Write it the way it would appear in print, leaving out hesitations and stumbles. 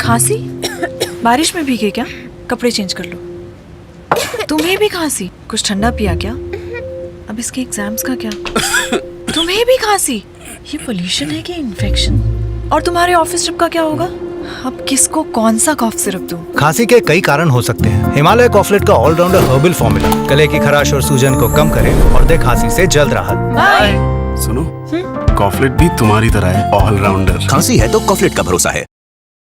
खांसी? बारिश में भीगे क्या? कपड़े चेंज कर लो। तुम्हें भी खांसी? कुछ ठंडा पिया क्या? अब इसके एग्जाम्स का क्या? तुम्हें भी खांसी? ये पोल्यूशन है कि इन्फेक्शन? और तुम्हारे ऑफिस ट्रिप का क्या होगा? अब किसको कौन सा कॉफ सिरप दूं? खांसी के कई कारण हो सकते हैं। हिमालय कॉफलेट का ऑलराउंडर हर्बल फॉर्मूला गले की खराश और सूजन को कम करे और दे खांसी से जल्द राहत। बाय। सुनो, कॉफलेट भी तुम्हारी तरह है ऑलराउंडर। खांसी है तो कॉफलेट का भरोसा है।